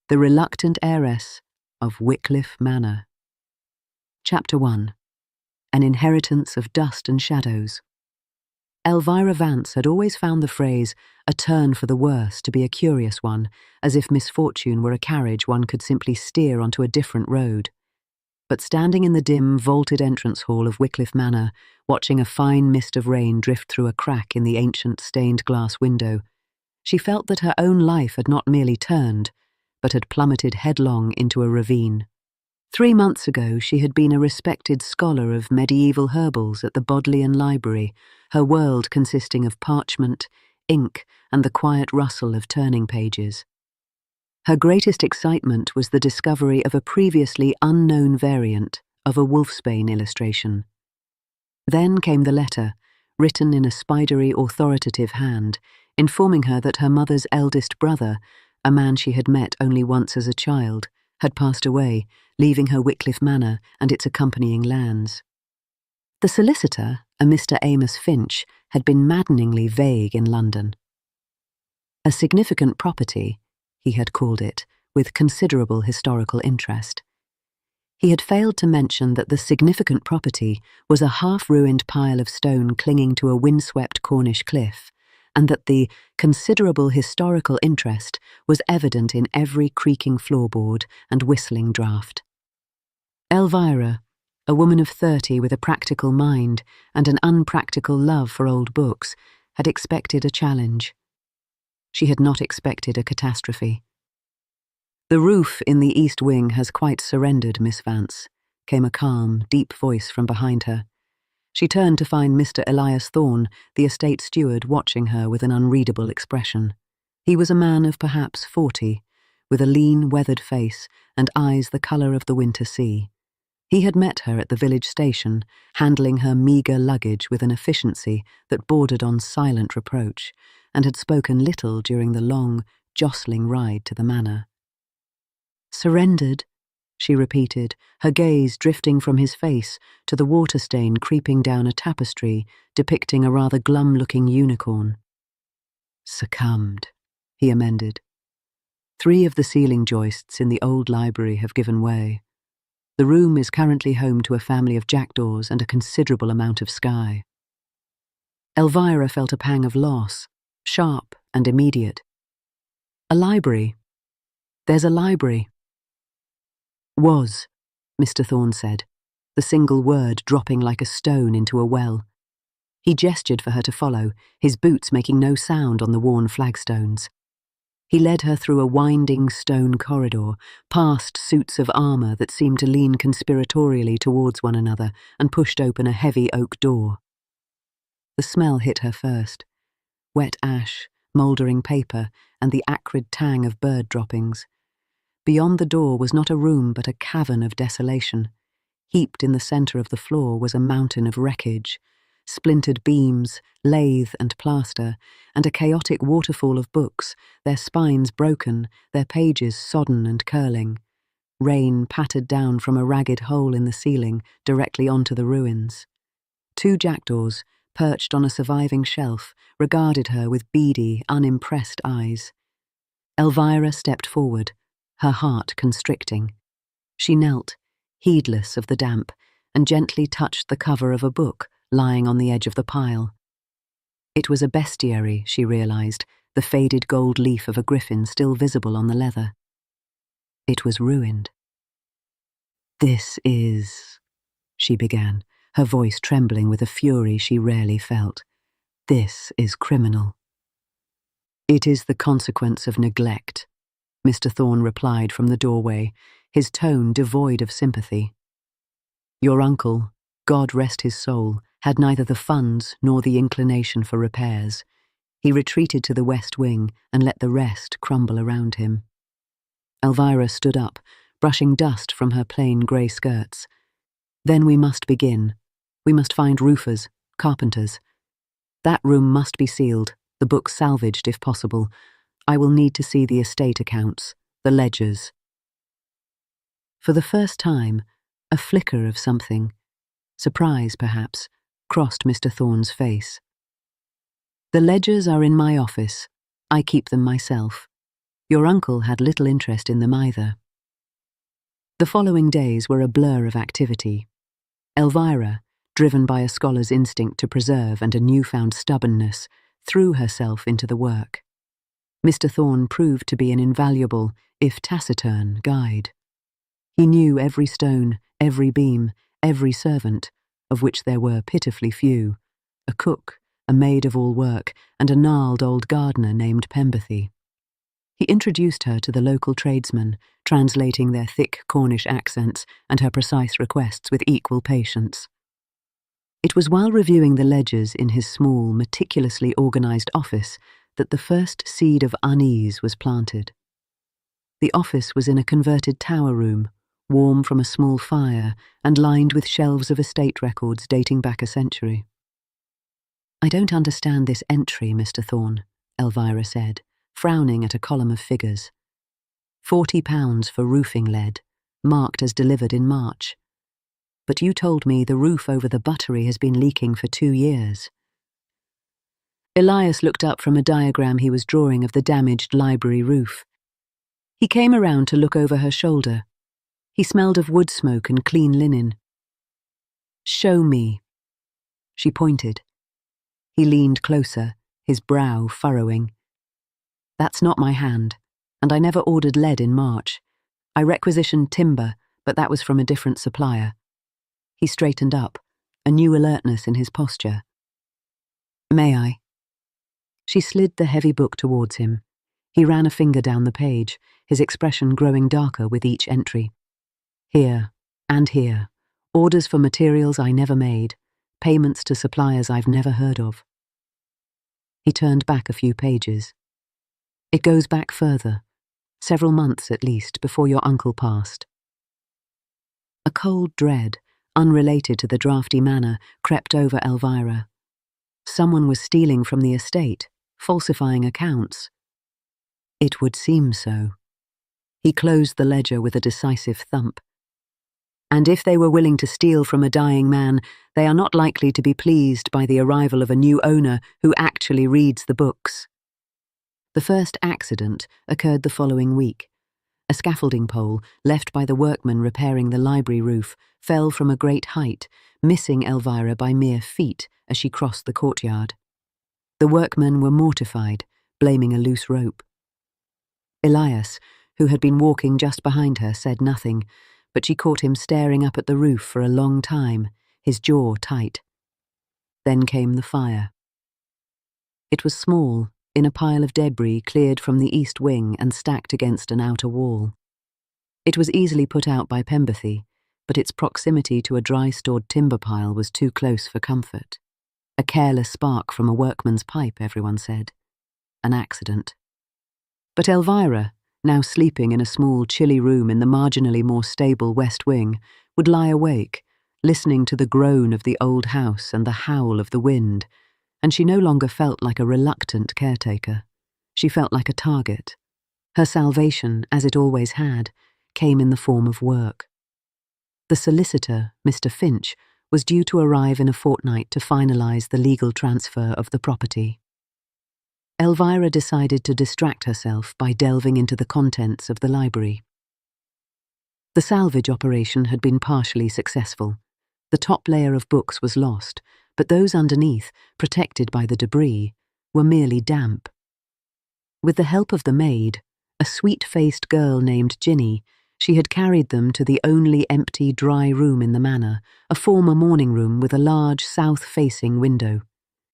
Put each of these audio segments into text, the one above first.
The Reluctant Heiress of Wycliffe Manor. Chapter 1. An Inheritance of Dust and Shadows. Elvira Vance had always found the phrase, "a turn for the worse," to be a curious one, as if misfortune were a carriage one could simply steer onto a different road. But standing in the dim, vaulted entrance hall of Wycliffe Manor, watching a fine mist of rain drift through a crack in the ancient stained-glass window, she felt that her own life had not merely turned, but had plummeted headlong into a ravine. 3 months ago she had been a respected scholar of medieval herbals at the Bodleian Library, her world consisting of parchment, ink, and the quiet rustle of turning pages. Her greatest excitement was the discovery of a previously unknown variant of a wolfsbane illustration. Then came the letter, written in a spidery, authoritative hand, informing her that her mother's eldest brother, a man she had met only once as a child, had passed away, leaving her Wycliffe Manor and its accompanying lands. The solicitor, a Mr. Amos Finch, had been maddeningly vague in London. A significant property, he had called it, with considerable historical interest. He had failed to mention that the significant property was a half-ruined pile of stone clinging to a windswept Cornish cliff, and that the considerable historical interest was evident in every creaking floorboard and whistling draught. Elvira, a woman of 30 with a practical mind and an unpractical love for old books, had expected a challenge. She had not expected a catastrophe. "The roof in the east wing has quite surrendered, Miss Vance," came a calm, deep voice from behind her. She turned to find Mr. Elias Thorne, the estate steward, watching her with an unreadable expression. He was a man of perhaps 40, with a lean, weathered face and eyes the colour of the winter sea. He had met her at the village station, handling her meagre luggage with an efficiency that bordered on silent reproach, and had spoken little during the long, jostling ride to the manor. "Surrendered?" she repeated, her gaze drifting from his face to the water stain creeping down a tapestry depicting a rather glum-looking unicorn. "Succumbed," he amended. 3 of the ceiling joists in the old library have given way. The room is currently home to a family of jackdaws and a considerable amount of sky. Elvira felt a pang of loss, sharp and immediate. "A library. There's a library." "Was," Mr. Thorne said, the single word dropping like a stone into a well. He gestured for her to follow, his boots making no sound on the worn flagstones. He led her through a winding stone corridor, past suits of armour that seemed to lean conspiratorially towards one another, and pushed open a heavy oak door. The smell hit her first: wet ash, mouldering paper, and the acrid tang of bird droppings. Beyond the door was not a room but a cavern of desolation. Heaped in the centre of the floor was a mountain of wreckage, splintered beams, lath and plaster, and a chaotic waterfall of books, their spines broken, their pages sodden and curling. Rain pattered down from a ragged hole in the ceiling directly onto the ruins. 2 jackdaws, perched on a surviving shelf, regarded her with beady, unimpressed eyes. Elvira stepped forward, her heart constricting. She knelt, heedless of the damp, and gently touched the cover of a book lying on the edge of the pile. It was a bestiary, she realized, the faded gold leaf of a griffin still visible on the leather. It was ruined. "This is," she began, her voice trembling with a fury she rarely felt. "This is criminal." "It is the consequence of neglect," Mr. Thorne replied from the doorway, his tone devoid of sympathy. "Your uncle, God rest his soul, had neither the funds nor the inclination for repairs. He retreated to the west wing and let the rest crumble around him." Elvira stood up, brushing dust from her plain grey skirts. "Then we must begin. We must find roofers, carpenters. That room must be sealed, the books salvaged if possible. I will need to see the estate accounts, the ledgers." For the first time, a flicker of something, surprise perhaps, crossed Mr. Thorne's face. "The ledgers are in my office. I keep them myself. Your uncle had little interest in them either. The following days were a blur of activity. Elvira, driven by a scholar's instinct to preserve and a newfound stubbornness, threw herself into the work. Mr. Thorne proved to be an invaluable, if taciturn, guide. He knew every stone, every beam, every servant, of which there were pitifully few, a cook, a maid-of-all-work, and a gnarled old gardener named Pemberthy. He introduced her to the local tradesmen, translating their thick Cornish accents and her precise requests with equal patience. It was while reviewing the ledgers in his small, meticulously organised office that the first seed of unease was planted. The office was in a converted tower room, warm from a small fire and lined with shelves of estate records dating back a century. "I don't understand this entry, Mr. Thorne," Elvira said, frowning at a column of figures. £40 for roofing lead, marked as delivered in March. But you told me the roof over the buttery has been leaking for 2 years. Elias looked up from a diagram he was drawing of the damaged library roof. He came around to look over her shoulder. He smelled of wood smoke and clean linen. "Show me." She pointed. He leaned closer, his brow furrowing. "That's not my hand, and I never ordered lead in March. I requisitioned timber, but that was from a different supplier." He straightened up, a new alertness in his posture. "May I?" She slid the heavy book towards him. He ran a finger down the page, his expression growing darker with each entry. "Here, and here, orders for materials I never made, payments to suppliers I've never heard of." He turned back a few pages. "It goes back further, several months at least, before your uncle passed." A cold dread, unrelated to the drafty manner, crept over Elvira. Someone was stealing from the estate, falsifying accounts. It would seem so. He closed the ledger with a decisive thump. "And if they were willing to steal from a dying man, they are not likely to be pleased by the arrival of a new owner who actually reads the books." The first accident occurred the following week. A scaffolding pole, left by the workmen repairing the library roof, fell from a great height, missing Elvira by mere feet as she crossed the courtyard. The workmen were mortified, blaming a loose rope. Elias, who had been walking just behind her, said nothing, but she caught him staring up at the roof for a long time, his jaw tight. Then came the fire. It was small, in a pile of debris cleared from the east wing and stacked against an outer wall. It was easily put out by Pemberthy, but its proximity to a dry-stored timber pile was too close for comfort. A careless spark from a workman's pipe, everyone said. An accident. But Elvira, now sleeping in a small, chilly room in the marginally more stable west wing, would lie awake, listening to the groan of the old house and the howl of the wind, and she no longer felt like a reluctant caretaker. She felt like a target. Her salvation, as it always had, came in the form of work. The solicitor, Mr. Finch, was due to arrive in a fortnight to finalise the legal transfer of the property. Elvira decided to distract herself by delving into the contents of the library. The salvage operation had been partially successful. The top layer of books was lost, but those underneath, protected by the debris, were merely damp. With the help of the maid, a sweet-faced girl named Ginny, she had carried them to the only empty dry room in the manor, a former morning room with a large south-facing window.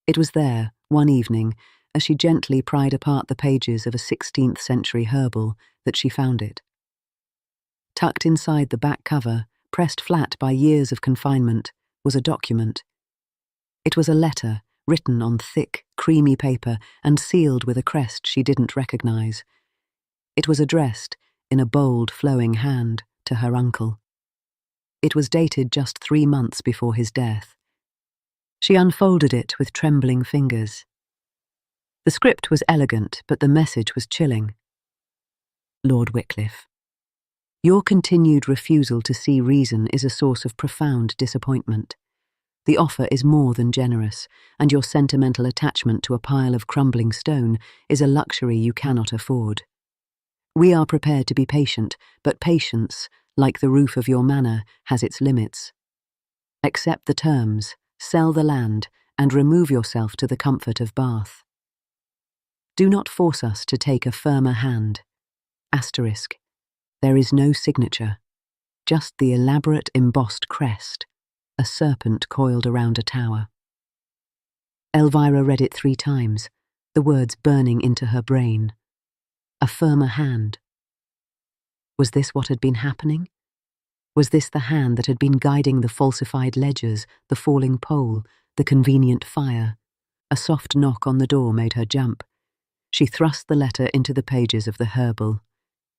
It was there, one evening, as she gently pried apart the pages of a 16th-century herbal, that she found it. Tucked inside the back cover, pressed flat by years of confinement, was a document. It was a letter, written on thick, creamy paper and sealed with a crest she didn't recognise. It was addressed, in a bold, flowing hand, to her uncle. It was dated just 3 months before his death. She unfolded it with trembling fingers. The script was elegant, but the message was chilling. Lord Wycliffe, your continued refusal to see reason is a source of profound disappointment. The offer is more than generous, and your sentimental attachment to a pile of crumbling stone is a luxury you cannot afford. We are prepared to be patient, but patience, like the roof of your manor, has its limits. Accept the terms, sell the land, and remove yourself to the comfort of Bath. Do not force us to take a firmer hand. Asterisk. There is no signature, just the elaborate embossed crest, a serpent coiled around a tower. Elvira read it 3 times, the words burning into her brain. A firmer hand. Was this what had been happening? Was this the hand that had been guiding the falsified ledgers, the falling pole, the convenient fire? A soft knock on the door made her jump. She thrust the letter into the pages of the herbal.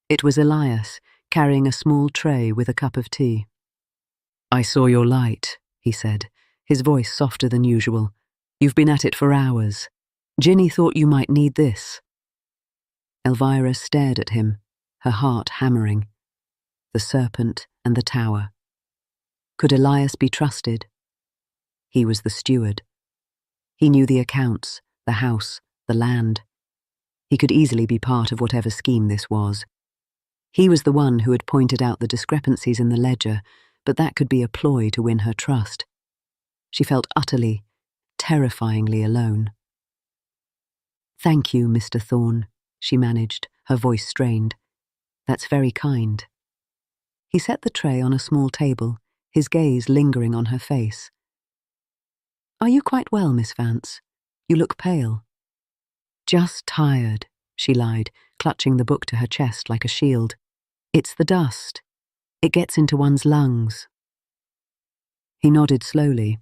It was Elias, carrying a small tray with a cup of tea. "I saw your light," he said, his voice softer than usual. "You've been at it for hours. Ginny thought you might need this." Elvira stared at him, her heart hammering. The serpent and the tower. Could Elias be trusted? He was the steward. He knew the accounts, the house, the land. He could easily be part of whatever scheme this was. He was the one who had pointed out the discrepancies in the ledger, but that could be a ploy to win her trust. She felt utterly, terrifyingly alone. "Thank you, Mr. Thorne," she managed, her voice strained. "That's very kind." He set the tray on a small table, his gaze lingering on her face. "Are you quite well, Miss Vance? You look pale." "Just tired," she lied, clutching the book to her chest like a shield. "It's the dust. It gets into one's lungs." He nodded slowly,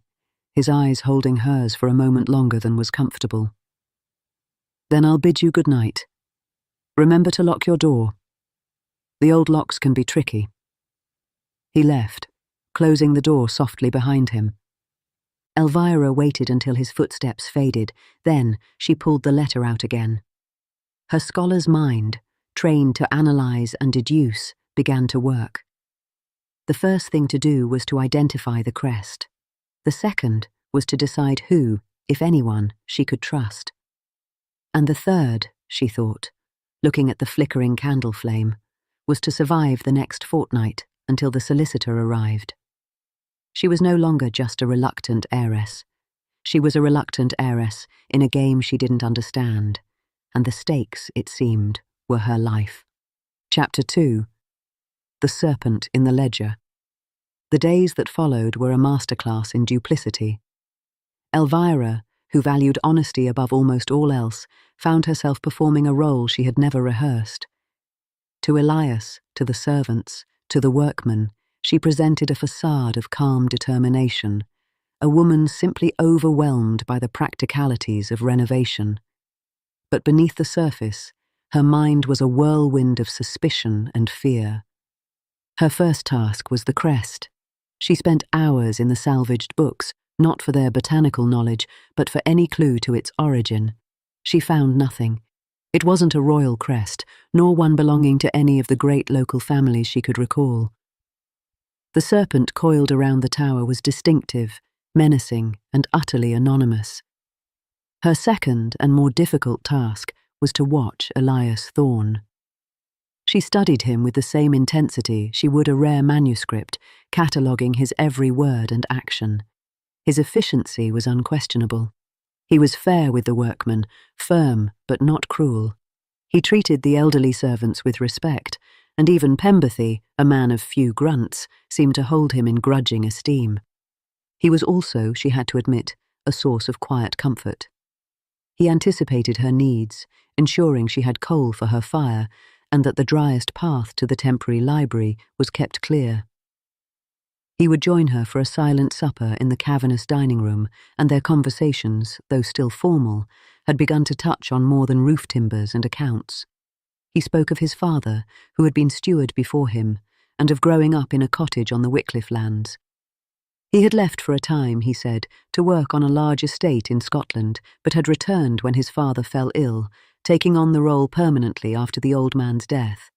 his eyes holding hers for a moment longer than was comfortable. "Then I'll bid you good night. Remember to lock your door. The old locks can be tricky." He left, closing the door softly behind him. Elvira waited until his footsteps faded, then she pulled the letter out again. Her scholar's mind, trained to analyze and deduce, began to work. The first thing to do was to identify the crest. The second was to decide who, if anyone, she could trust. And the third, she thought, looking at the flickering candle flame, was to survive the next fortnight until the solicitor arrived. She was no longer just a reluctant heiress. She was a reluctant heiress in a game she didn't understand, and the stakes, it seemed, were her life. Chapter 2. The Serpent in the Ledger. The days that followed were a masterclass in duplicity. Elvira, who valued honesty above almost all else, found herself performing a role she had never rehearsed. To Elias, to the servants, to the workmen, she presented a facade of calm determination, a woman simply overwhelmed by the practicalities of renovation. But beneath the surface, her mind was a whirlwind of suspicion and fear. Her first task was the crest. She spent hours in the salvaged books, not for their botanical knowledge, but for any clue to its origin. She found nothing. It wasn't a royal crest, nor one belonging to any of the great local families she could recall. The serpent coiled around the tower was distinctive, menacing, and utterly anonymous. Her second and more difficult task was to watch Elias Thorne. She studied him with the same intensity she would a rare manuscript, cataloguing his every word and action. His efficiency was unquestionable. He was fair with the workmen, firm but not cruel. He treated the elderly servants with respect, and even Pemberthy, a man of few grunts, seemed to hold him in grudging esteem. He was also, she had to admit, a source of quiet comfort. He anticipated her needs, ensuring she had coal for her fire, and that the driest path to the temporary library was kept clear. He would join her for a silent supper in the cavernous dining room, and their conversations, though still formal, had begun to touch on more than roof timbers and accounts. He spoke of his father, who had been steward before him, and of growing up in a cottage on the Wycliffe lands. He had left for a time, he said, to work on a large estate in Scotland, but had returned when his father fell ill, taking on the role permanently after the old man's death.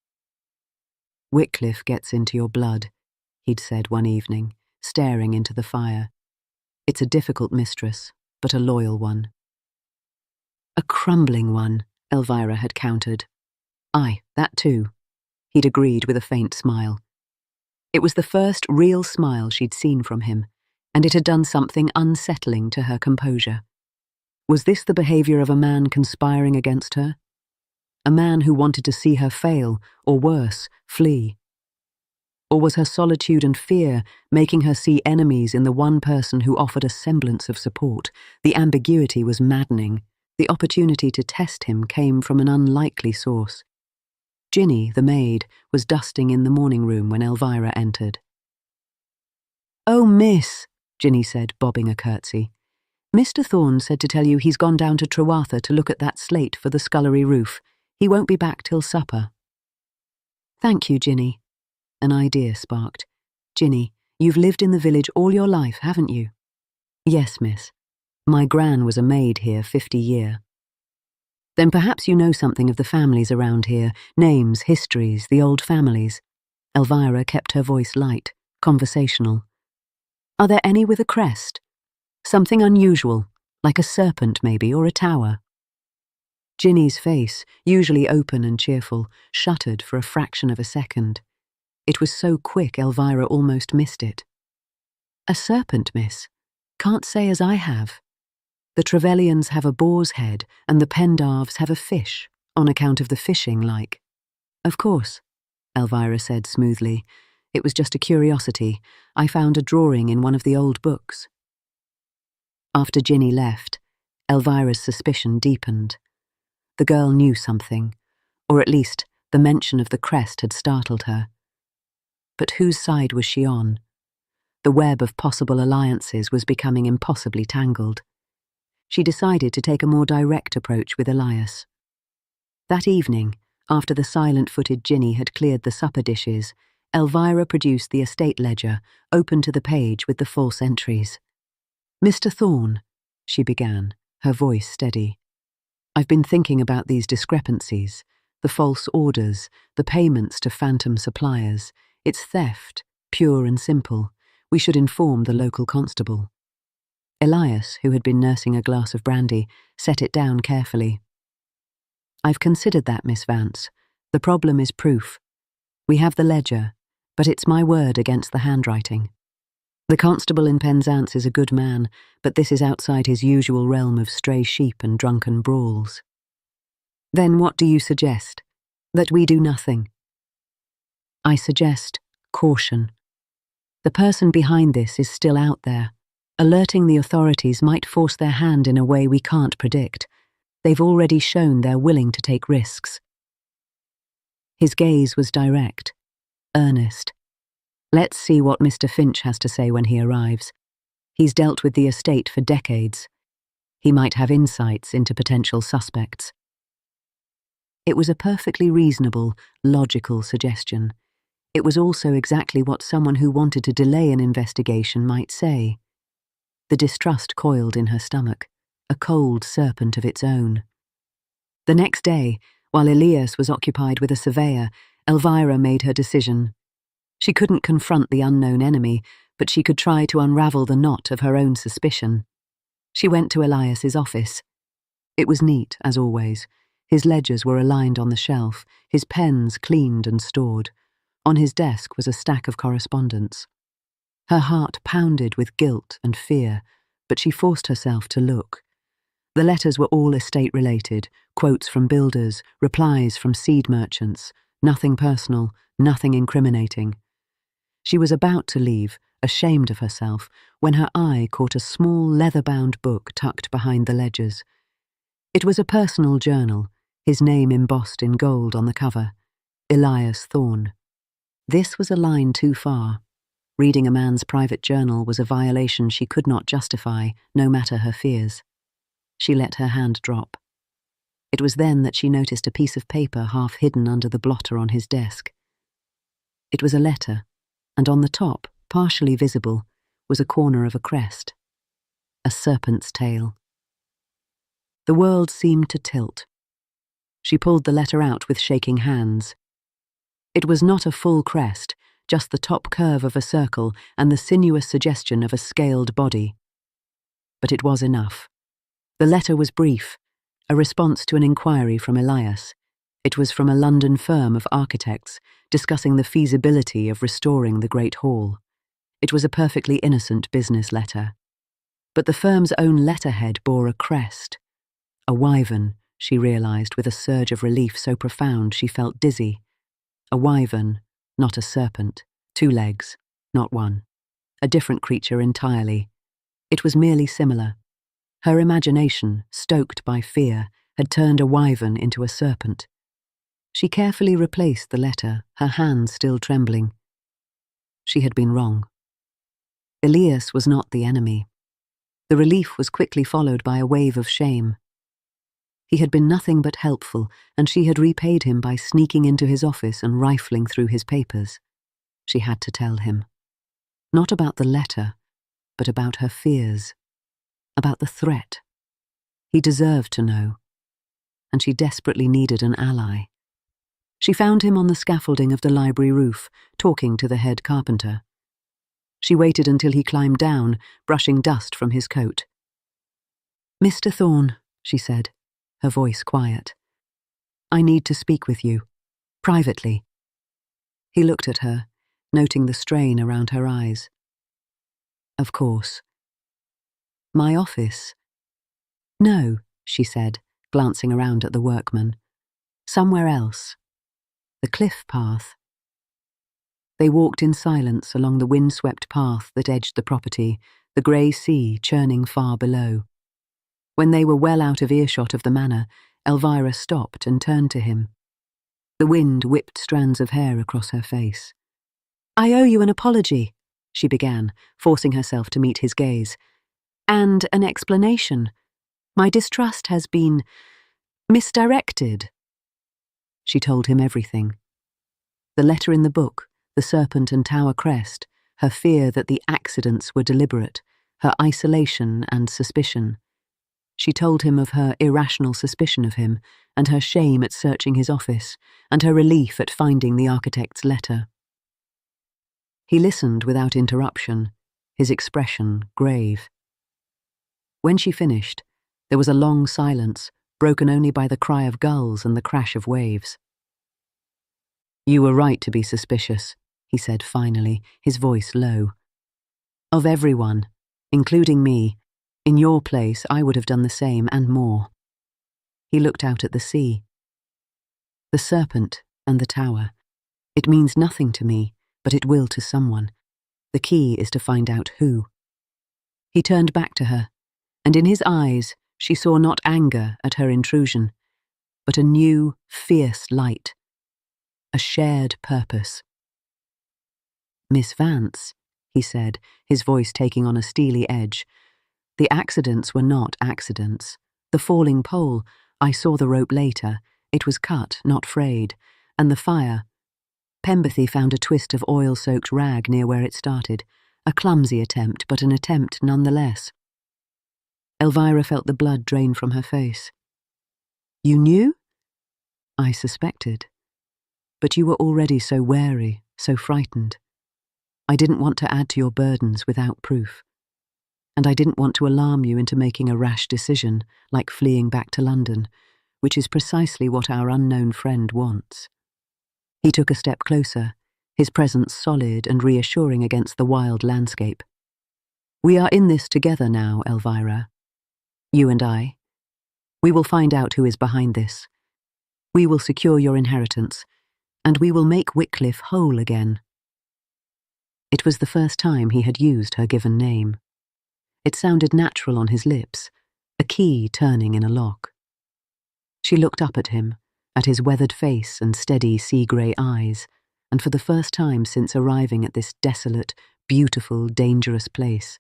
"Wycliffe gets into your blood," he'd said one evening, staring into the fire. "It's a difficult mistress, but a loyal one." "A crumbling one," Elvira had countered. Aye, that too, he'd agreed with a faint smile. It was the first real smile she'd seen from him, and it had done something unsettling to her composure. Was this the behavior of a man conspiring against her? A man who wanted to see her fail, or worse, flee? Or was her solitude and fear making her see enemies in the one person who offered a semblance of support? The ambiguity was maddening. The opportunity to test him came from an unlikely source. Ginny, the maid, was dusting in the morning room when Elvira entered. "Oh, miss," Ginny said, bobbing a curtsy. "Mr. Thorne said to tell you he's gone down to Trewatha to look at that slate for the scullery roof. He won't be back till supper." "Thank you, Ginny." An idea sparked. "Ginny, you've lived in the village all your life, haven't you?" "Yes, miss. My gran was a maid here 50 year." "Then perhaps you know something of the families around here, names, histories, the old families." Elvira kept her voice light, conversational. "Are there any with a crest? Something unusual, like a serpent maybe, or a tower?" Ginny's face, usually open and cheerful, shuttered for a fraction of a second. It was so quick Elvira almost missed it. "A serpent, miss? Can't say as I have. The Trevellians have a boar's head and the Pendarves have a fish, on account of the fishing, like." "Of course," Elvira said smoothly. "It was just a curiosity. I found a drawing in one of the old books." After Ginny left, Elvira's suspicion deepened. The girl knew something, or at least the mention of the crest had startled her. But whose side was she on? The web of possible alliances was becoming impossibly tangled. She decided to take a more direct approach with Elias. That evening, after the silent-footed Ginny had cleared the supper dishes, Elvira produced the estate ledger, open to the page with the false entries. "Mr. Thorne," she began, her voice steady. "I've been thinking about these discrepancies, the false orders, the payments to phantom suppliers. It's theft, pure and simple. We should inform the local constable." Elias, who had been nursing a glass of brandy, set it down carefully. "I've considered that, Miss Vance. The problem is proof. We have the ledger, but it's my word against the handwriting. The constable in Penzance is a good man, but this is outside his usual realm of stray sheep and drunken brawls." "Then what do you suggest? That we do nothing?" "I suggest caution. The person behind this is still out there. Alerting the authorities might force their hand in a way we can't predict. They've already shown they're willing to take risks." His gaze was direct, earnest. "Let's see what Mr. Finch has to say when he arrives. He's dealt with the estate for decades. He might have insights into potential suspects." It was a perfectly reasonable, logical suggestion. It was also exactly what someone who wanted to delay an investigation might say. The distrust coiled in her stomach, a cold serpent of its own. The next day, while Elias was occupied with a surveyor, Elvira made her decision. She couldn't confront the unknown enemy, but she could try to unravel the knot of her own suspicion. She went to Elias's office. It was neat, as always. His ledgers were aligned on the shelf, his pens cleaned and stored. On his desk was a stack of correspondence. Her heart pounded with guilt and fear, but she forced herself to look. The letters were all estate-related, quotes from builders, replies from seed merchants, nothing personal, nothing incriminating. She was about to leave, ashamed of herself, when her eye caught a small leather-bound book tucked behind the ledgers. It was a personal journal, his name embossed in gold on the cover, Elias Thorne. This was a line too far. Reading a man's private journal was a violation she could not justify, no matter her fears. She let her hand drop. It was then that she noticed a piece of paper half hidden under the blotter on his desk. It was a letter, and on the top, partially visible, was a corner of a crest. A serpent's tail. The world seemed to tilt. She pulled the letter out with shaking hands. It was not a full crest, just the top curve of a circle and the sinuous suggestion of a scaled body. But it was enough. The letter was brief, a response to an inquiry from Elias. It was from a London firm of architects discussing the feasibility of restoring the Great Hall. It was a perfectly innocent business letter. But the firm's own letterhead bore a crest. A wyvern, she realized with a surge of relief so profound she felt dizzy. A wyvern, not a serpent. 2 legs, not one. A different creature entirely. It was merely similar. Her imagination, stoked by fear, had turned a wyvern into a serpent. She carefully replaced the letter, her hands still trembling. She had been wrong. Elias was not the enemy. The relief was quickly followed by a wave of shame. He had been nothing but helpful, and she had repaid him by sneaking into his office and rifling through his papers. She had to tell him. Not about the letter, but about her fears. About the threat. He deserved to know. And she desperately needed an ally. She found him on the scaffolding of the library roof, talking to the head carpenter. She waited until he climbed down, brushing dust from his coat. "Mr. Thorne," she said, her voice quiet. "I need to speak with you. Privately." He looked at her, noting the strain around her eyes. "Of course." "My office?" "No," she said, glancing around at the workman. "Somewhere else. The cliff path." They walked in silence along the wind-swept path that edged the property, the grey sea churning far below. When they were well out of earshot of the manor, Elvira stopped and turned to him. The wind whipped strands of hair across her face. "I owe you an apology," she began, forcing herself to meet his gaze. "And an explanation. My distrust has been misdirected." She told him everything. The letter in the book, the serpent and tower crest, her fear that the accidents were deliberate, her isolation and suspicion. She told him of her irrational suspicion of him, and her shame at searching his office, and her relief at finding the architect's letter. He listened without interruption, his expression grave. When she finished, there was a long silence, broken only by the cry of gulls and the crash of waves. "You were right to be suspicious," he said finally, his voice low. "Of everyone, including me. In your place, I would have done the same and more." He looked out at the sea. "The serpent and the tower. It means nothing to me, but it will to someone. The key is to find out who." He turned back to her, and in his eyes she saw not anger at her intrusion, but a new, fierce light. A shared purpose. "Miss Vance," he said, his voice taking on a steely edge. "The accidents were not accidents. The falling pole, I saw the rope later. It was cut, not frayed. And the fire. Pemberthy found a twist of oil-soaked rag near where it started. A clumsy attempt, but an attempt nonetheless." Elvira felt the blood drain from her face. "You knew?" "I suspected. But you were already so wary, so frightened. I didn't want to add to your burdens without proof. And I didn't want to alarm you into making a rash decision, like fleeing back to London, which is precisely what our unknown friend wants." He took a step closer, his presence solid and reassuring against the wild landscape. "We are in this together now, Elvira. You and I. We will find out who is behind this. We will secure your inheritance, and we will make Wycliffe whole again." It was the first time he had used her given name. It sounded natural on his lips, a key turning in a lock. She looked up at him, at his weathered face and steady sea-grey eyes, and for the first time since arriving at this desolate, beautiful, dangerous place,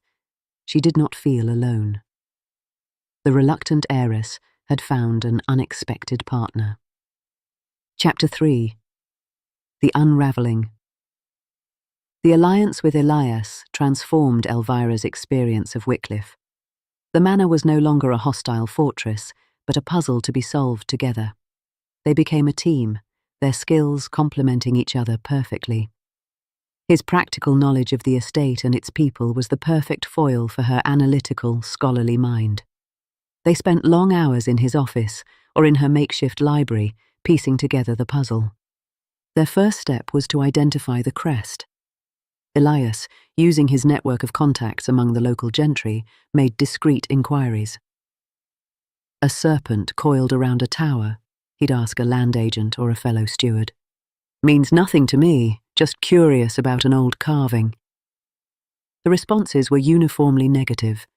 she did not feel alone. The reluctant heiress had found an unexpected partner. Chapter 3. The Unravelling. The alliance with Elias transformed Elvira's experience of Wycliffe. The manor was no longer a hostile fortress, but a puzzle to be solved together. They became a team, their skills complementing each other perfectly. His practical knowledge of the estate and its people was the perfect foil for her analytical, scholarly mind. They spent long hours in his office or in her makeshift library, piecing together the puzzle. Their first step was to identify the crest. Elias, using his network of contacts among the local gentry, made discreet inquiries. A serpent coiled around a tower, he'd ask a land agent or a fellow steward. Means nothing to me, just curious about an old carving. The responses were uniformly negative,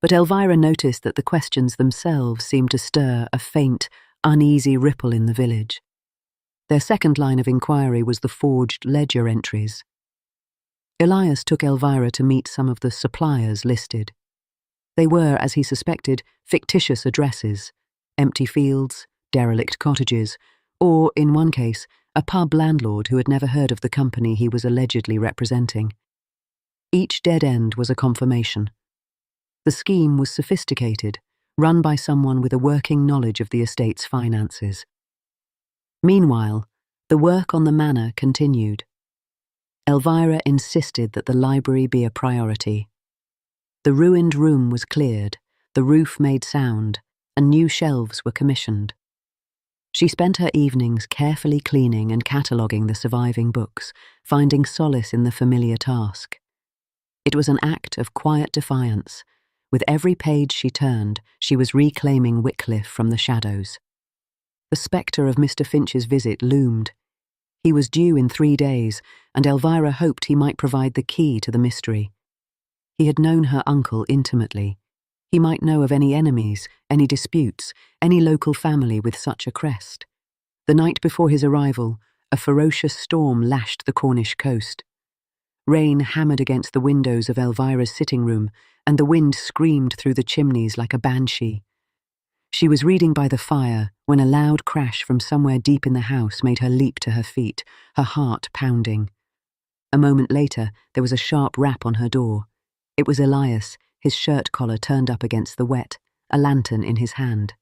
but Elvira noticed that the questions themselves seemed to stir a faint, uneasy ripple in the village. Their second line of inquiry was the forged ledger entries. Elias took Elvira to meet some of the suppliers listed. They were, as he suspected, fictitious addresses, empty fields, derelict cottages, or, in one case, a pub landlord who had never heard of the company he was allegedly representing. Each dead end was a confirmation. The scheme was sophisticated, run by someone with a working knowledge of the estate's finances. Meanwhile, the work on the manor continued. Elvira insisted that the library be a priority. The ruined room was cleared, the roof made sound, and new shelves were commissioned. She spent her evenings carefully cleaning and cataloguing the surviving books, finding solace in the familiar task. It was an act of quiet defiance. With every page she turned, she was reclaiming Wycliffe from the shadows. The spectre of Mr. Finch's visit loomed. He was due in 3 days, and Elvira hoped he might provide the key to the mystery. He had known her uncle intimately. He might know of any enemies, any disputes, any local family with such a crest. The night before his arrival, a ferocious storm lashed the Cornish coast. Rain hammered against the windows of Elvira's sitting room, and the wind screamed through the chimneys like a banshee. She was reading by the fire when a loud crash from somewhere deep in the house made her leap to her feet, her heart pounding. A moment later, there was a sharp rap on her door. It was Elias, his shirt collar turned up against the wet, a lantern in his hand.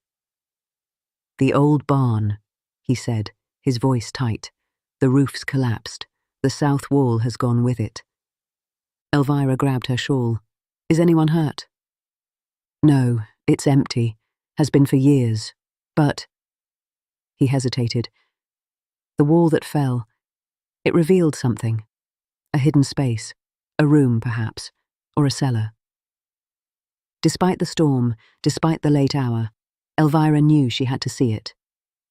"The old barn," he said, his voice tight. "The roof's collapsed. The south wall has gone with it." Elvira grabbed her shawl. "Is anyone hurt?" "No, it's empty. Has been for years. But—" He hesitated. "The wall that fell, it revealed something. A hidden space. A room, perhaps. Or a cellar." Despite the storm, despite the late hour, Elvira knew she had to see it.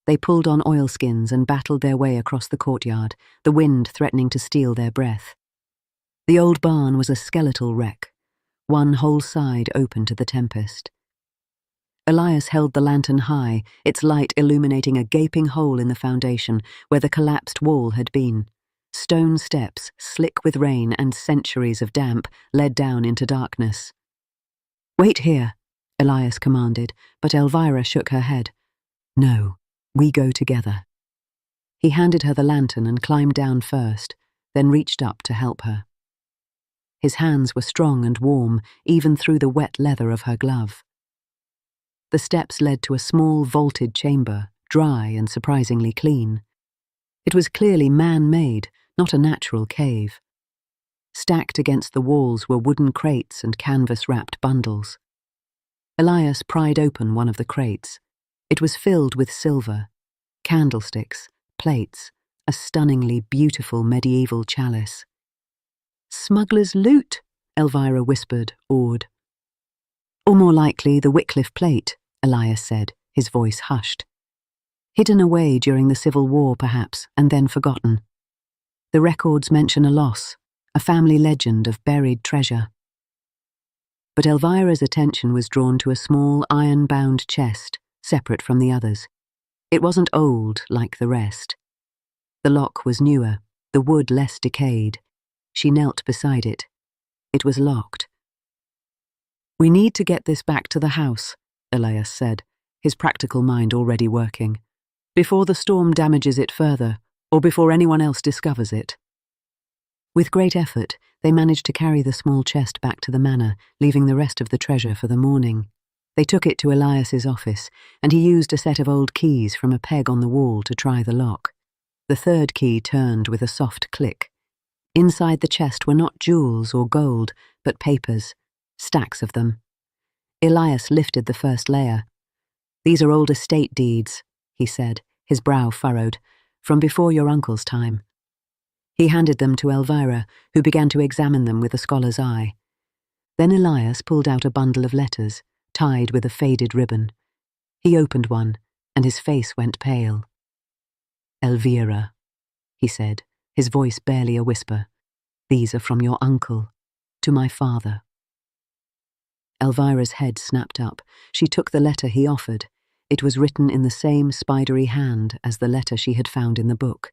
They pulled on oilskins and battled their way across the courtyard, the wind threatening to steal their breath. The old barn was a skeletal wreck, one whole side open to the tempest. Elias held the lantern high, its light illuminating a gaping hole in the foundation where the collapsed wall had been. Stone steps, slick with rain and centuries of damp, led down into darkness. "Wait here," Elias commanded, but Elvira shook her head. "No, we go together." He handed her the lantern and climbed down first, then reached up to help her. His hands were strong and warm, even through the wet leather of her glove. The steps led to a small vaulted chamber, dry and surprisingly clean. It was clearly man-made, not a natural cave. Stacked against the walls were wooden crates and canvas-wrapped bundles. Elias pried open one of the crates. It was filled with silver, candlesticks, plates, a stunningly beautiful medieval chalice. "Smuggler's loot," Elvira whispered, awed. "Or more likely the Wycliffe plate," Elias said, his voice hushed. "Hidden away during the Civil War, perhaps, and then forgotten. The records mention a loss, a family legend of buried treasure." But Elvira's attention was drawn to a small iron-bound chest, separate from the others. It wasn't old like the rest. The lock was newer, the wood less decayed. She knelt beside it. It was locked. "We need to get this back to the house," Elias said, his practical mind already working, "before the storm damages it further, or before anyone else discovers it." With great effort, they managed to carry the small chest back to the manor, leaving the rest of the treasure for the morning. They took it to Elias's office, and he used a set of old keys from a peg on the wall to try the lock. The third key turned with a soft click. Inside the chest were not jewels or gold, but papers, stacks of them. Elias lifted the first layer. "These are old estate deeds," he said, his brow furrowed, "from before your uncle's time." He handed them to Elvira, who began to examine them with a scholar's eye. Then Elias pulled out a bundle of letters, tied with a faded ribbon. He opened one, and his face went pale. "Elvira," he said, his voice barely a whisper. "These are from your uncle, to my father." Elvira's head snapped up. She took the letter he offered. It was written in the same spidery hand as the letter she had found in the book.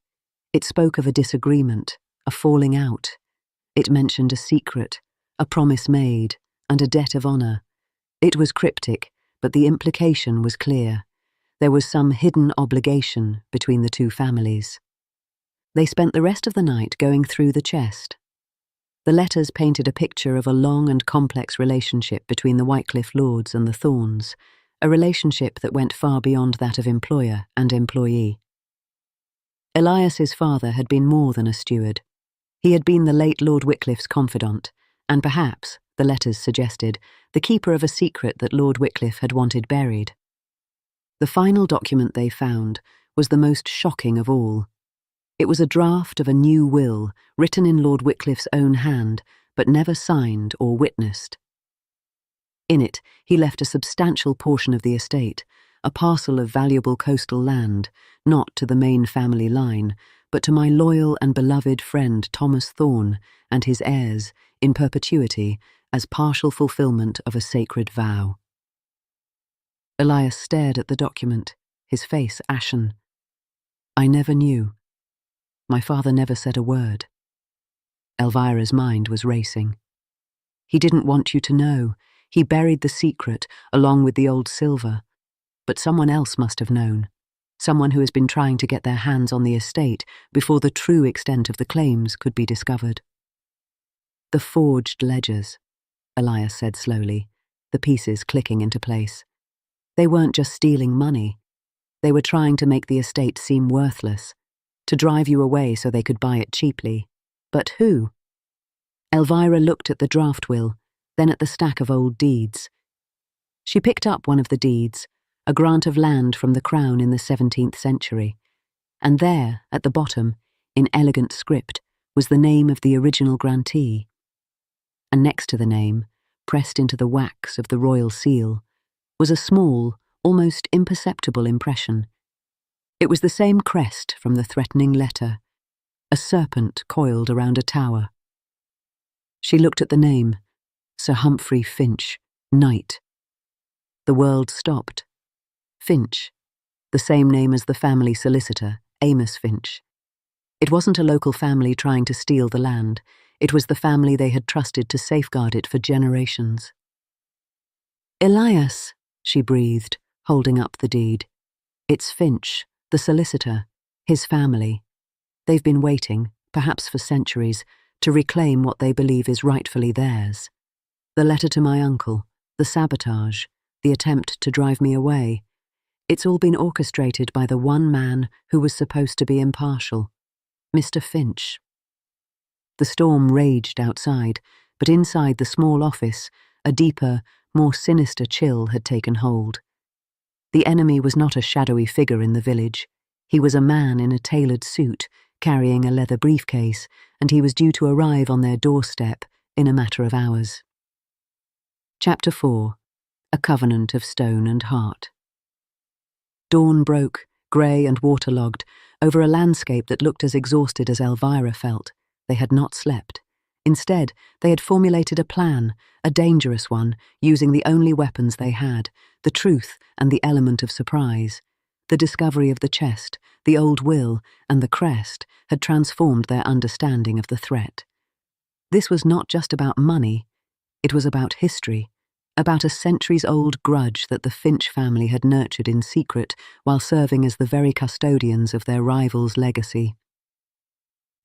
It spoke of a disagreement, a falling out. It mentioned a secret, a promise made, and a debt of honor. It was cryptic, but the implication was clear. There was some hidden obligation between the two families. They spent the rest of the night going through the chest. The letters painted a picture of a long and complex relationship between the Wycliffe lords and the Thorns, a relationship that went far beyond that of employer and employee. Elias's father had been more than a steward. He had been the late Lord Wycliffe's confidant, and perhaps, the letters suggested, the keeper of a secret that Lord Wycliffe had wanted buried. The final document they found was the most shocking of all. It was a draft of a new will, written in Lord Wycliffe's own hand, but never signed or witnessed. In it, he left a substantial portion of the estate, a parcel of valuable coastal land, not to the main family line, but to my loyal and beloved friend Thomas Thorne and his heirs, in perpetuity, as partial fulfillment of a sacred vow. Elias stared at the document, his face ashen. "I never knew. My father never said a word." Elvira's mind was racing. "He didn't want you to know. He buried the secret, along with the old silver. But someone else must have known. Someone who has been trying to get their hands on the estate before the true extent of the claims could be discovered." "The forged ledgers," Elias said slowly, the pieces clicking into place. "They weren't just stealing money. They were trying to make the estate seem worthless, to drive you away so they could buy it cheaply. But who?" Elvira looked at the draft will, then at the stack of old deeds. She picked up one of the deeds, a grant of land from the Crown in the 17th century, and there, at the bottom, in elegant script, was the name of the original grantee. And next to the name, pressed into the wax of the royal seal, was a small, almost imperceptible impression. It was the same crest from the threatening letter, a serpent coiled around a tower. She looked at the name, Sir Humphrey Finch, Knight. The world stopped. Finch, the same name as the family solicitor, Amos Finch. It wasn't a local family trying to steal the land. It was the family they had trusted to safeguard it for generations. "Elias," she breathed, holding up the deed. "It's Finch, the solicitor, his family. They've been waiting, perhaps for centuries, to reclaim what they believe is rightfully theirs. The letter to my uncle, the sabotage, the attempt to drive me away. It's all been orchestrated by the one man who was supposed to be impartial, Mr. Finch." The storm raged outside, but inside the small office, a deeper, more sinister chill had taken hold. The enemy was not a shadowy figure in the village. He was a man in a tailored suit, carrying a leather briefcase, and he was due to arrive on their doorstep in a matter of hours. Chapter 4. A Covenant of Stone and Heart. Dawn broke, grey and waterlogged, over a landscape that looked as exhausted as Elvira felt. They had not slept. Instead, they had formulated a plan, a dangerous one, using the only weapons they had, the truth and the element of surprise. The discovery of the chest, the old will, and the crest had transformed their understanding of the threat. This was not just about money. It was about history, about a centuries-old grudge that the Finch family had nurtured in secret while serving as the very custodians of their rival's legacy.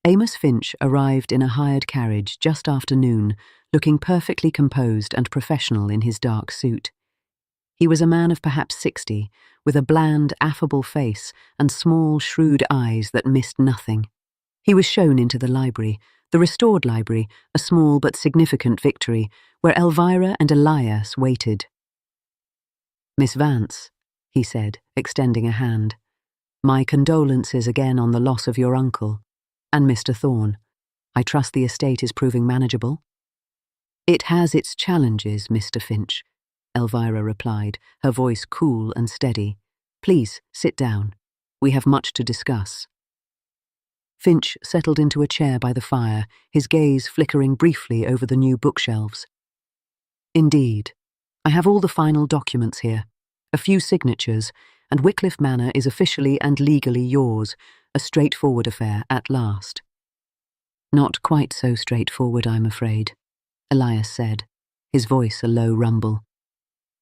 Amos Finch arrived in a hired carriage just after noon, looking perfectly composed and professional in his dark suit. He was a man of perhaps 60, with a bland, affable face and small, shrewd eyes that missed nothing. He was shown into the library, the restored library, a small but significant victory, where Elvira and Elias waited. "Miss Vance," he said, extending a hand. My condolences again on the loss of your uncle. And Mr. Thorne. I trust the estate is proving manageable? It has its challenges, Mr. Finch, Elvira replied, her voice cool and steady. Please, sit down. We have much to discuss. Finch settled into a chair by the fire, his gaze flickering briefly over the new bookshelves. Indeed. I have all the final documents here. A few signatures, and Wycliffe Manor is officially and legally yours, a straightforward affair at last. Not quite so straightforward, I'm afraid, Elias said, his voice a low rumble.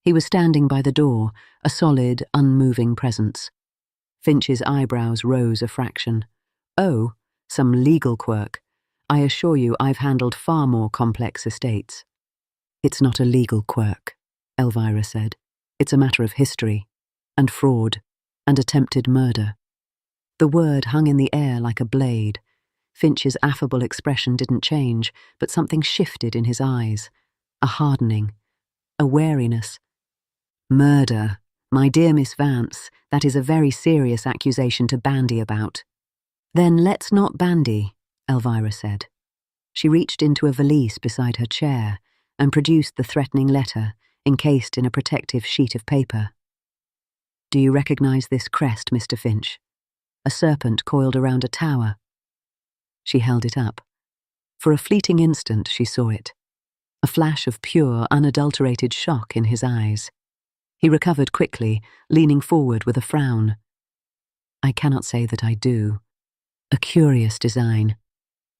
He was standing by the door, a solid, unmoving presence. Finch's eyebrows rose a fraction. Oh, some legal quirk. I assure you I've handled far more complex estates. It's not a legal quirk, Elvira said. It's a matter of history, and fraud, and attempted murder. The word hung in the air like a blade. Finch's affable expression didn't change, but something shifted in his eyes. A hardening, a wariness. Murder. My dear Miss Vance, that is a very serious accusation to bandy about. Then let's not bandy, Elvira said. She reached into a valise beside her chair and produced the threatening letter, encased in a protective sheet of paper. Do you recognize this crest, Mr. Finch? A serpent coiled around a tower. She held it up. For a fleeting instant she saw it. A flash of pure, unadulterated shock in his eyes. He recovered quickly, leaning forward with a frown. I cannot say that I do. A curious design.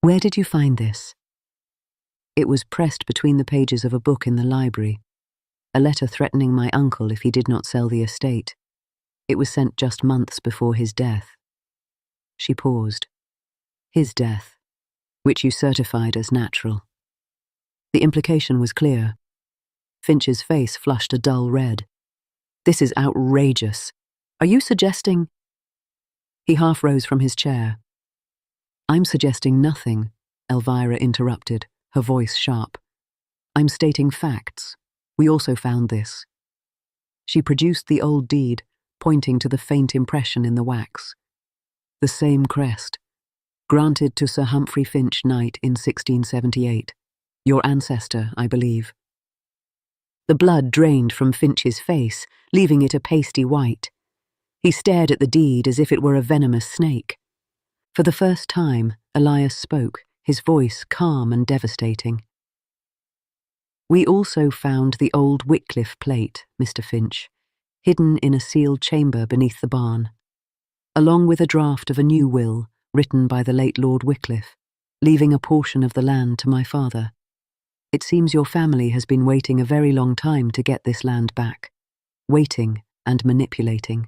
Where did you find this? It was pressed between the pages of a book in the library. A letter threatening my uncle if he did not sell the estate. It was sent just months before his death. She paused. His death, which you certified as natural. The implication was clear. Finch's face flushed a dull red. This is outrageous. Are you suggesting... He half rose from his chair. I'm suggesting nothing, Elvira interrupted, her voice sharp. I'm stating facts. We also found this. She produced the old deed, pointing to the faint impression in the wax. The same crest, granted to Sir Humphrey Finch, Knight, in 1678. Your ancestor, I believe. The blood drained from Finch's face, leaving it a pasty white. He stared at the deed as if it were a venomous snake. For the first time, Elias spoke, his voice calm and devastating. We also found the old Wycliffe plate, Mr. Finch, hidden in a sealed chamber beneath the barn, along with a draft of a new will written by the late Lord Wycliffe, leaving a portion of the land to my father. It seems your family has been waiting a very long time to get this land back. Waiting and manipulating.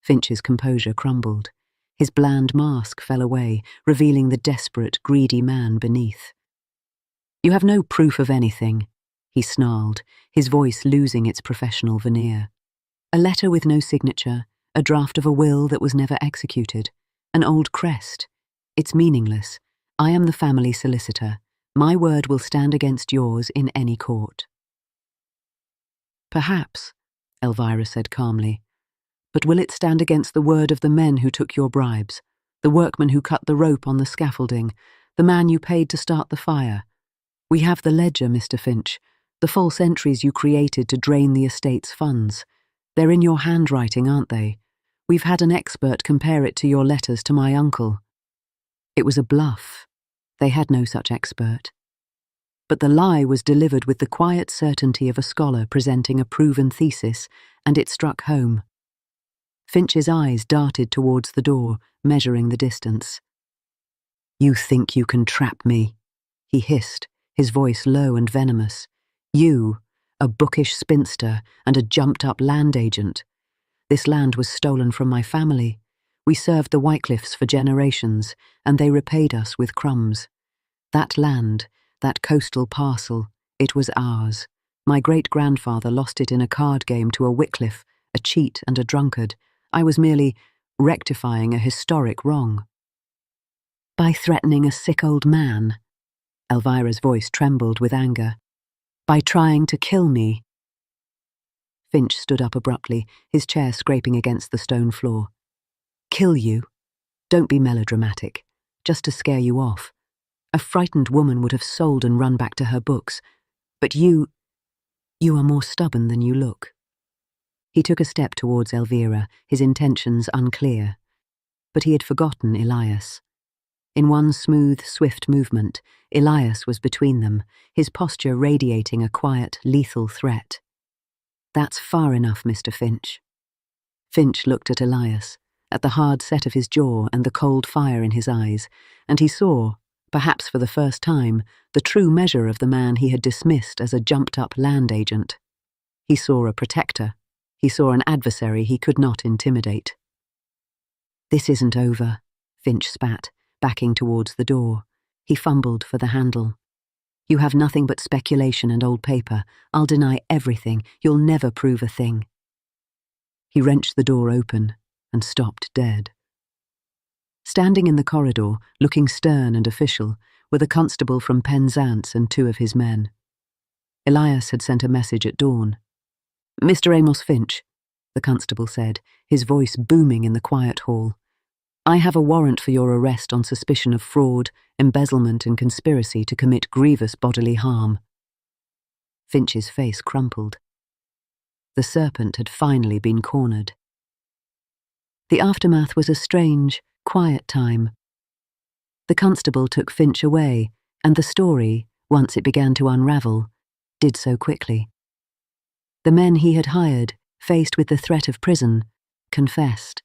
Finch's composure crumbled. His bland mask fell away, revealing the desperate, greedy man beneath. You have no proof of anything, he snarled, his voice losing its professional veneer. A letter with no signature, a draft of a will that was never executed, an old crest. It's meaningless. I am the family solicitor. My word will stand against yours in any court. Perhaps, Elvira said calmly, but will it stand against the word of the men who took your bribes, the workman who cut the rope on the scaffolding, the man you paid to start the fire? We have the ledger, Mr. Finch, the false entries you created to drain the estate's funds. They're in your handwriting, aren't they? We've had an expert compare it to your letters to my uncle. It was a bluff. They had no such expert. But the lie was delivered with the quiet certainty of a scholar presenting a proven thesis, and it struck home. Finch's eyes darted towards the door, measuring the distance. You think you can trap me, he hissed, his voice low and venomous. You, a bookish spinster and a jumped-up land agent. This land was stolen from my family. We served the Wycliffes for generations, and they repaid us with crumbs. That land, that coastal parcel, it was ours. My great-grandfather lost it in a card game to a Wycliffe, a cheat and a drunkard. I was merely rectifying a historic wrong. By threatening a sick old man? Elvira's voice trembled with anger. By trying to kill me? Finch stood up abruptly, his chair scraping against the stone floor. kill you. Don't be melodramatic, just to scare you off. A frightened woman would have sold and run back to her books. But you are more stubborn than you look. He took a step towards Elvira, his intentions unclear. But he had forgotten Elias. In one smooth, swift movement, Elias was between them, his posture radiating a quiet, lethal threat. That's far enough, Mr. Finch. Finch looked at Elias, at the hard set of his jaw and the cold fire in his eyes, and he saw, perhaps for the first time, the true measure of the man he had dismissed as a jumped-up land agent. He saw a protector. He saw an adversary he could not intimidate. "This isn't over," Finch spat, backing towards the door. He fumbled for the handle. "You have nothing but speculation and old paper. I'll deny everything. You'll never prove a thing." He wrenched the door open and stopped dead. Standing in the corridor, looking stern and official, were the constable from Penzance and 2 of his men. Elias had sent a message at dawn. "Mr. Amos Finch," the constable said, his voice booming in the quiet hall. "I have a warrant for your arrest on suspicion of fraud, embezzlement and conspiracy to commit grievous bodily harm." Finch's face crumpled. The serpent had finally been cornered. The aftermath was a strange, quiet time. The constable took Finch away, and the story, once it began to unravel, did so quickly. The men he had hired, faced with the threat of prison, confessed.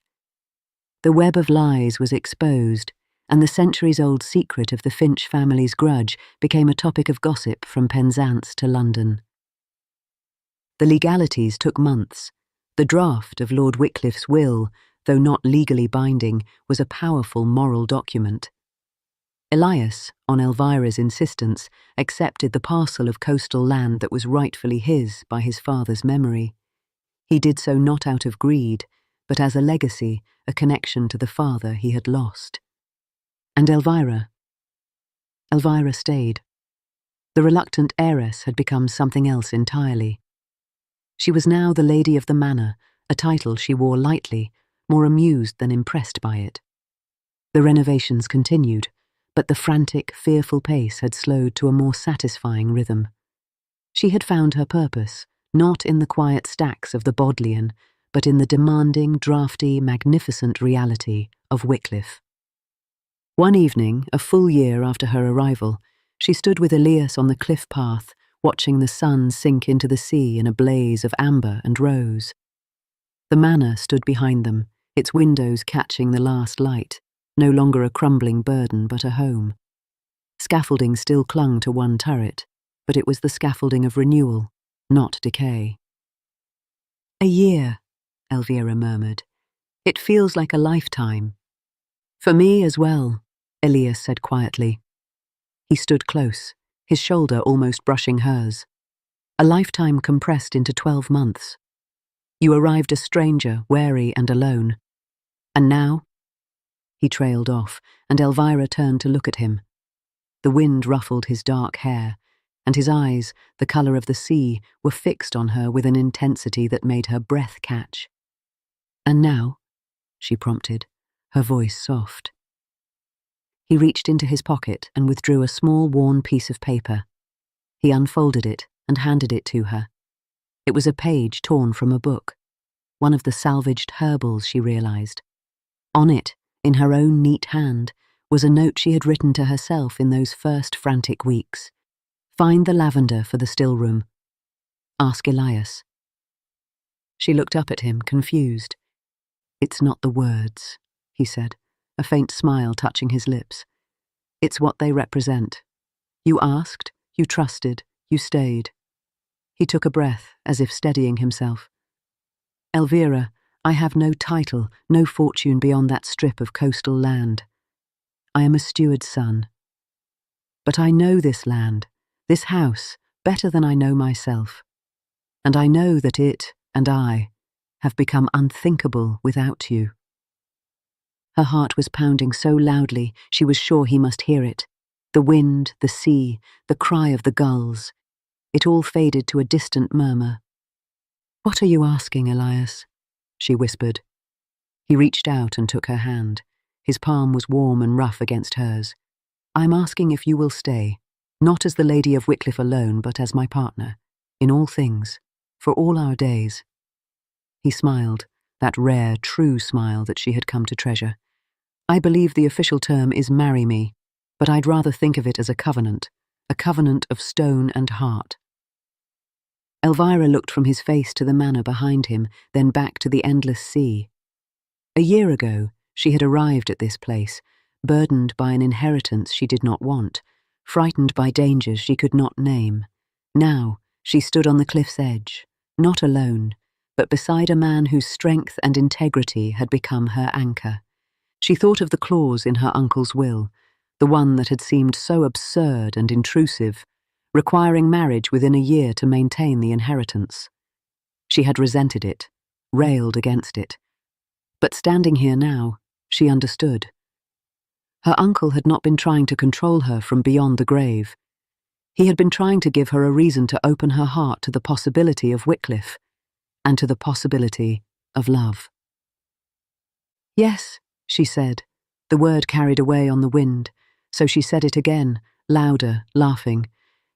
The web of lies was exposed, and the centuries-old secret of the Finch family's grudge became a topic of gossip from Penzance to London. The legalities took months. The draft of Lord Wycliffe's will, though not legally binding, was a powerful moral document. Elias, on Elvira's insistence, accepted the parcel of coastal land that was rightfully his by his father's memory. He did so not out of greed, but as a legacy, a connection to the father he had lost. And Elvira stayed. The reluctant heiress had become something else entirely. She was now the lady of the manor, a title she wore lightly, more amused than impressed by it. The renovations continued, but the frantic, fearful pace had slowed to a more satisfying rhythm. She had found her purpose, not in the quiet stacks of the Bodleian, but in the demanding, draughty, magnificent reality of Wycliffe. One evening, a full year after her arrival, she stood with Elias on the cliff path, watching the sun sink into the sea in a blaze of amber and rose. The manor stood behind them, its windows catching the last light, no longer a crumbling burden but a home. Scaffolding still clung to one turret, but it was the scaffolding of renewal, not decay. "A year," Elvira murmured. "It feels like a lifetime." "For me as well," Elias said quietly. He stood close, his shoulder almost brushing hers. "A lifetime compressed into 12 months. You arrived a stranger, wary and alone. And now?" He trailed off, and Elvira turned to look at him. The wind ruffled his dark hair, and his eyes, the colour of the sea, were fixed on her with an intensity that made her breath catch. "And now?" she prompted, her voice soft. He reached into his pocket and withdrew a small, worn piece of paper. He unfolded it and handed it to her. It was a page torn from a book, one of the salvaged herbals, she realised. On it, in her own neat hand, was a note she had written to herself in those first frantic weeks. "Find the lavender for the still room. Ask Elias." She looked up at him, confused. "It's not the words," he said, a faint smile touching his lips. "It's what they represent. You asked, you trusted, you stayed." He took a breath, as if steadying himself. "Elvira, I have no title, no fortune beyond that strip of coastal land. I am a steward's son. But I know this land, this house, better than I know myself. And I know that it and I have become unthinkable without you." Her heart was pounding so loudly she was sure he must hear it. The wind, the sea, the cry of the gulls. It all faded to a distant murmur. "What are you asking, Elias?" she whispered. He reached out and took her hand. His palm was warm and rough against hers. "I'm asking if you will stay, not as the Lady of Wycliffe alone, but as my partner, in all things, for all our days." He smiled, that rare, true smile that she had come to treasure. "I believe the official term is marry me, but I'd rather think of it as a covenant of stone and heart." Elvira looked from his face to the manor behind him, then back to the endless sea. A year ago, she had arrived at this place, burdened by an inheritance she did not want, frightened by dangers she could not name. Now, she stood on the cliff's edge, not alone, but beside a man whose strength and integrity had become her anchor. She thought of the clause in her uncle's will, the one that had seemed so absurd and intrusive, requiring marriage within a year to maintain the inheritance. She had resented it, railed against it. But standing here now, she understood. Her uncle had not been trying to control her from beyond the grave. He had been trying to give her a reason to open her heart to the possibility of Wycliffe, and to the possibility of love. "Yes," she said, the word carried away on the wind, so she said it again, louder, laughing.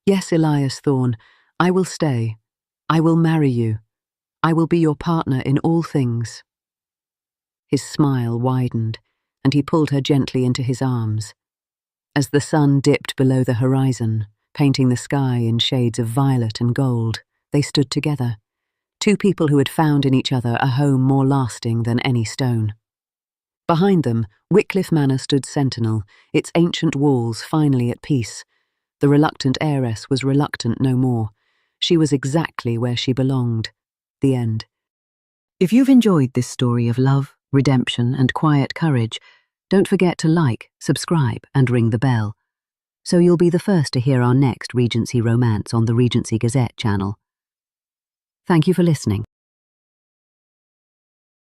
"Yes, Elias Thorne, I will stay. I will marry you. I will be your partner in all things." His smile widened, and he pulled her gently into his arms. As the sun dipped below the horizon, painting the sky in shades of violet and gold, they stood together, two people who had found in each other a home more lasting than any stone. Behind them, Wycliffe Manor stood sentinel, its ancient walls finally at peace. The reluctant heiress was reluctant no more. She was exactly where she belonged. The end. If you've enjoyed this story of love, redemption, and quiet courage, don't forget to like, subscribe, and ring the bell, so you'll be the first to hear our next Regency romance on the Regency Gazette channel. Thank you for listening.